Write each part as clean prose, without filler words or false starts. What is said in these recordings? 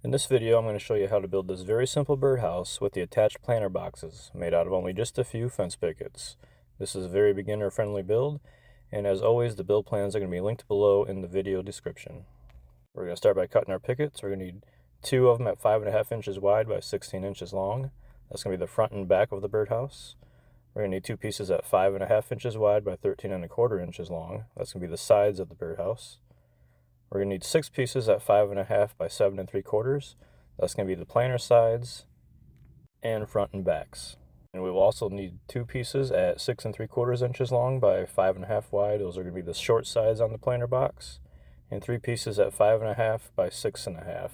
In this video, I'm going to show you how to build this very simple birdhouse with the attached planter boxes made out of only just a few fence pickets. This is a very beginner-friendly build, and as always, the build plans are going to be linked below in the video description. We're going to start by cutting our pickets. We're going to need two of them at 5.5 inches wide by 16 inches long. That's going to be the front and back of the birdhouse. We're going to need two pieces at 5.5 inches wide by 13.25 inches long. That's going to be the sides of the birdhouse. We're going to need 6 pieces at 5.5 by 7.75. That's going to be the planter sides and front and backs. And we will also need 2 pieces at 6.75 inches long by 5.5 wide. Those are going to be the short sides on the planter box. And 3 pieces at 5.5 by 6.5.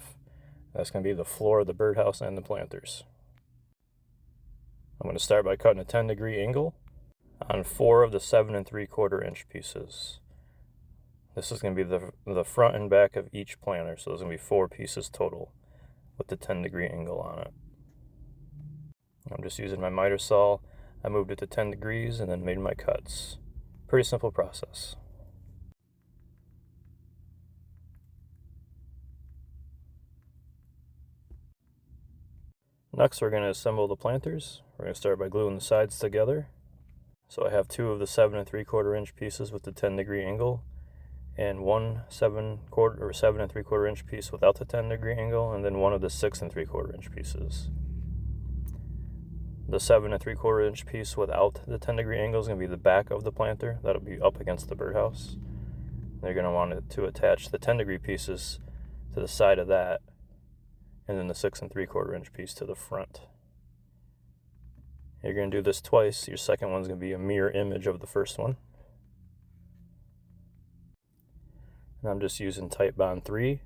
That's going to be the floor of the birdhouse and the planters. I'm going to start by cutting a 10-degree angle on 4 of the 7.75 inch pieces. This is going to be the front and back of each planter, so there's going to be 4 pieces total with the 10-degree angle on it. I'm just using my miter saw. I moved it to 10 degrees and then made my cuts. Pretty simple process. Next, we're going to assemble the planters. We're going to start by gluing the sides together. So I have 2 of the 7.75 inch pieces with the 10-degree angle, and 1 7.75 inch piece without the 10-degree angle, and then 1 of the 6.75 inch pieces. The 7.75 inch piece without the 10-degree angle is going to be the back of the planter. That'll be up against the birdhouse. They're going to want it to attach the 10-degree pieces to the side of that, and then the 6.75 inch piece to the front. You're going to do this twice. Your second one's going to be a mirror image of the first one. And I'm just using Titebond 3,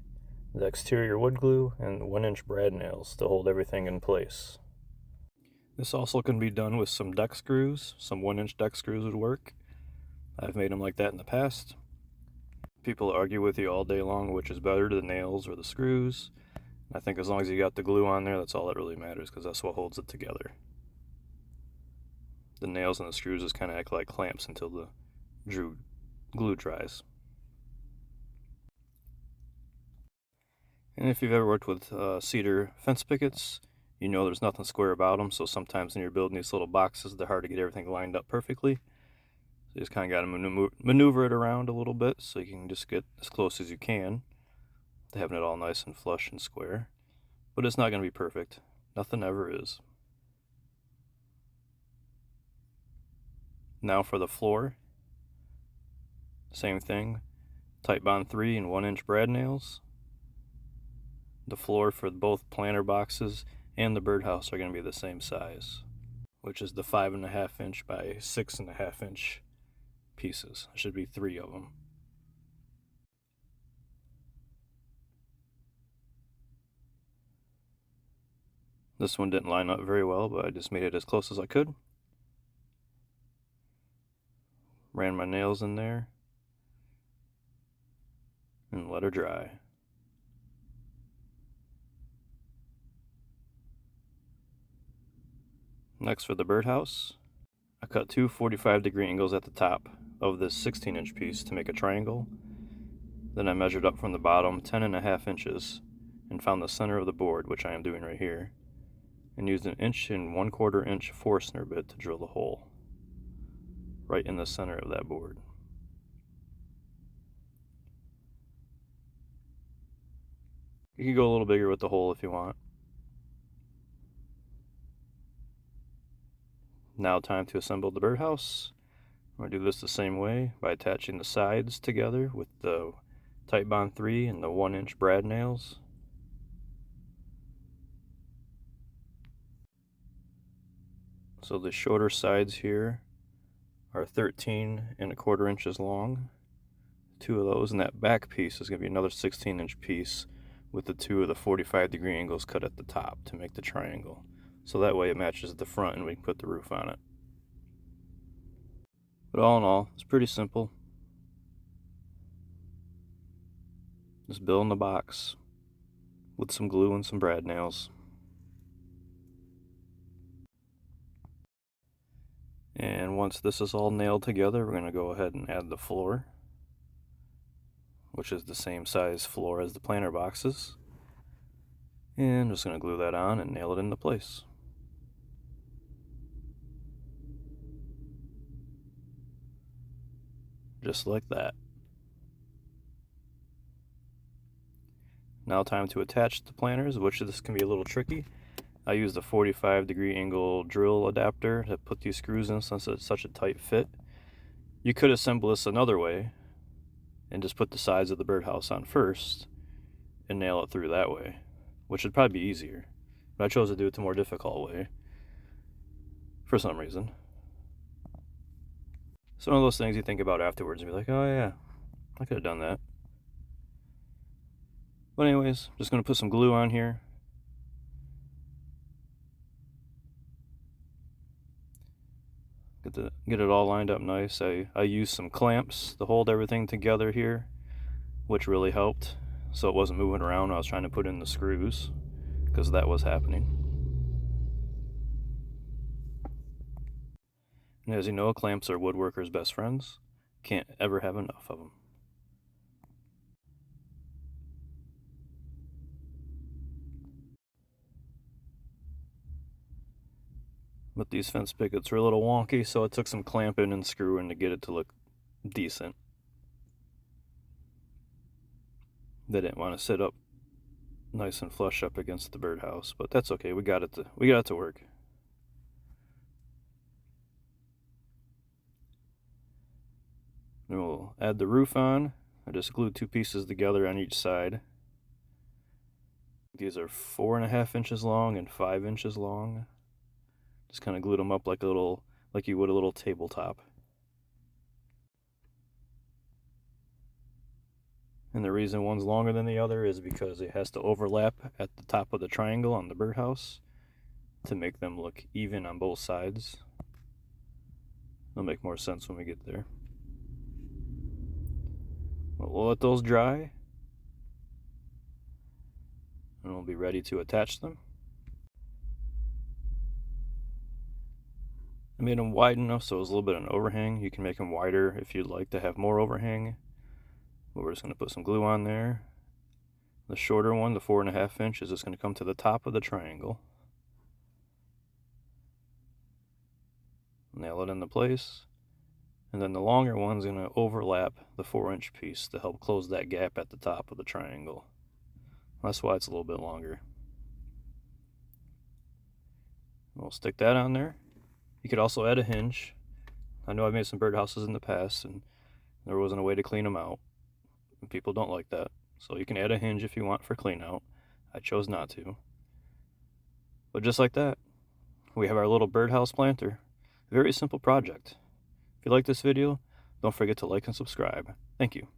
the exterior wood glue, and 1-inch brad nails to hold everything in place. This also can be done with some deck screws. Some 1-inch deck screws would work. I've made them like that in the past. People argue with you all day long which is better, the nails or the screws. I think as long as you got the glue on there, that's all that really matters, because that's what holds it together. The nails and the screws just kind of act like clamps until the glue dries. And if you've ever worked with cedar fence pickets, you know there's nothing square about them, so sometimes when you're building these little boxes, they're hard to get everything lined up perfectly. So you just kind of got to maneuver it around a little bit so you can just get as close as you can to having it all nice and flush and square. But it's not going to be perfect. Nothing ever is. Now for the floor. Same thing. Titebond 3 and 1-inch brad nails. The floor for both planter boxes and the birdhouse are going to be the same size, which is the 5.5 inch by 6.5 inch pieces. There should be 3 of them. This one didn't line up very well, but I just made it as close as I could. Ran my nails in there and let her dry. Next, for the birdhouse, I cut 2 45-degree angles at the top of this 16-inch piece to make a triangle. Then I measured up from the bottom 10.5 inches and found the center of the board, which I am doing right here, and used an 1.25 inch Forstner bit to drill the hole right in the center of that board. You can go a little bigger with the hole if you want. Now time to assemble the birdhouse. I'm going to do this the same way by attaching the sides together with the Titebond 3 and the 1-inch brad nails. So the shorter sides here are 13.25 inches long. 2 of those, and that back piece is going to be another 16-inch piece with the 2 of the 45-degree angles cut at the top to make the triangle. So that way it matches the front and we can put the roof on it. But all in all, it's pretty simple. Just building the box with some glue and some brad nails. And once this is all nailed together, we're going to go ahead and add the floor, which is the same size floor as the planter boxes. And I'm just going to glue that on and nail it into place. Just like that. Now time to attach the planters, which this can be a little tricky. I used a 45-degree angle drill adapter to put these screws in since it's such a tight fit. You could assemble this another way and just put the sides of the birdhouse on first and nail it through that way, which would probably be easier. But I chose to do it the more difficult way for some reason. It's one of those things you think about afterwards and be like, oh yeah, I could have done that. But anyways, just going to put some glue on here. Get it all lined up nice. I used some clamps to hold everything together here, which really helped, so it wasn't moving around when I was trying to put in the screws, because that was happening. And as you know, clamps are woodworkers' best friends. Can't ever have enough of them. But these fence pickets are a little wonky, so it took some clamping and screwing to get it to look decent. They didn't want to sit up nice and flush up against the birdhouse, but that's okay. We got it to work. Then we'll add the roof on. I just glued 2 pieces together on each side. These are 4.5 inches long and 5 inches long. Just kind of glued them up like you would a little tabletop. And the reason one's longer than the other is because it has to overlap at the top of the triangle on the birdhouse to make them look even on both sides. It'll make more sense when we get there. We'll let those dry, and we'll be ready to attach them. I made them wide enough so it was a little bit of an overhang. You can make them wider if you'd like to have more overhang. But we're just going to put some glue on there. The shorter one, the 4.5 inch, is just going to come to the top of the triangle. Nail it into place. And then the longer one's going to overlap the 4-inch piece to help close that gap at the top of the triangle. That's why it's a little bit longer. We'll stick that on there. You could also add a hinge. I know I've made some birdhouses in the past and there wasn't a way to clean them out. And people don't like that. So you can add a hinge if you want for clean out. I chose not to. But just like that, we have our little birdhouse planter. Very simple project. If you like this video, don't forget to like and subscribe. Thank you.